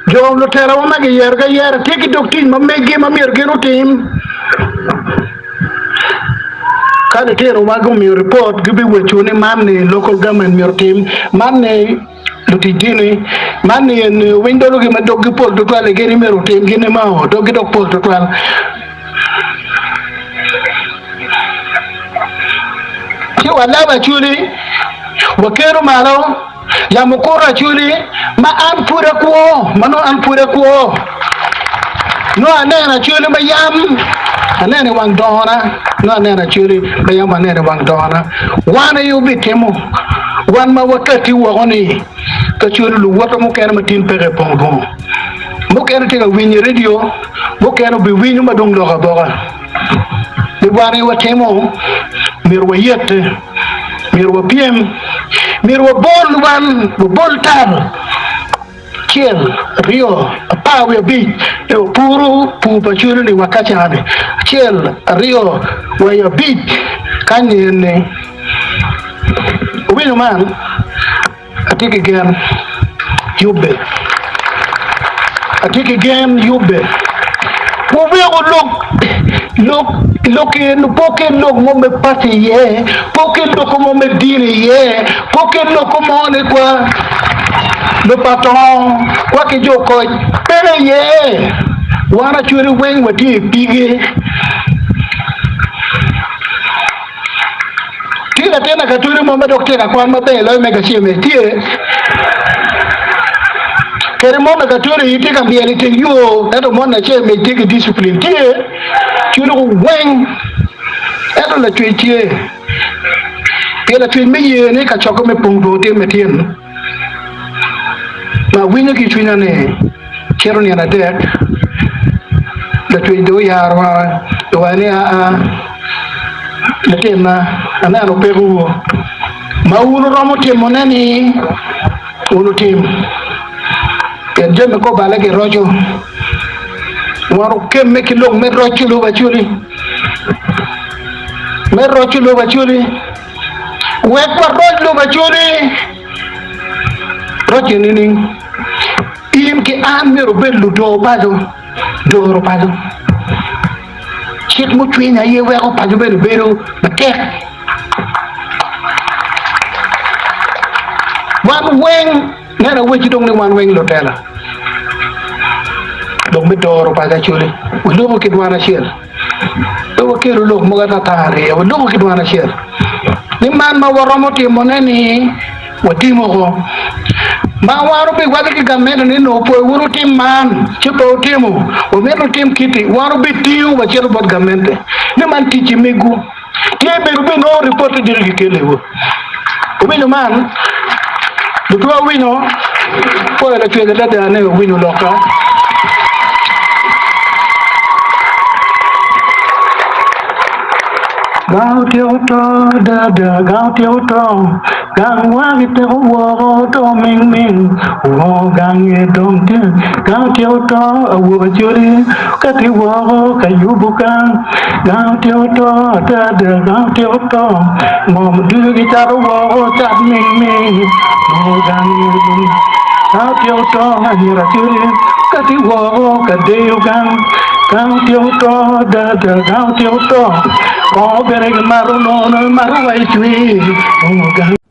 Jom lo tera wa magi yer ga yer tiki doktin ma megi ma mir geno tim kada tero wa go mi report gibi wechune man ni local government mir tim man ne lutitini man ni window lo gi ma doggi pol to tale geni mero tim gene ma o doggi dog pol to tale ki wala ba chuli wa kero malo ya mukura chuli ma an pura ko mano an pura ko no anena chuli ma yam anene wang dona no anena chuli ma yam anene wang dona wana yu bitemo wan ma wakati wa oni ka chuli lu wata mo kena ma tin pere Pongdwongo mo kena tinga winyi radio mo kena bi winyu ma dong lo ga boga bi wana yu watemo mirwa yette mirwa piem mirwa bol wan bol tar kiel rio pawe bi puru pu pachuru ni wakati hane kiel rio waya bi kanye ne winu man atiki gen yube atiki gen yube wo look in pocket look mo me party ye pocket look mo me diri ye pocket look mo ne kwa le patron kwa ke joko pere ye wana churi wen wati pige tira tena katuri mo me doktora kwa mabe lo me gashime tie kere mo me katuri itika mbieli te yo eto mo na che me take discipline tie churi wen eto la chwe tie pela chwe me ye ne ka choko me pungdo te me tien ma winya ki chwinya ne kero ni na dek la chwe do yarwa wani a la tema ana no peru ma uno romo temo nani uno tim per jeme ko bala ke rojo waro kemme ki log me rocho lo bachuli me rocho lo bachuli we kwa rocho lo bachuli rocho nini im ki an mero bellu do pado chit mo chwinya ye we ko pado beru batek wan weng nena wechi dong ni wan weng lotela dong mi doro pada chuli ulo ki dwana shel do ke lo mo ga tare ulo ki dwana shel ni man ma waromo ti moneni watimo ko ma waro be wada ki gamen ni no po wuro tim man ci po timo o mero tim kiti waro be tiu wa chero bot gamente ni man ti ci megu ti be rube no report diri ki kelewo o be no man do to wino po la ci da da ne wino loka gao tiêu to da gao tiêu to gang wa ki te wo to ming wo gang ye dong te gao tiêu to wo juri ka ti wo ka yubuka gao tiêu to da gao tiêu to mom du ki ta wo ta ming wo gang ye dong gao tiêu to ni ra juri ka ti wo ka de gang gao tiêu to da gao tiêu to oh, gare maru no maru wai chui oh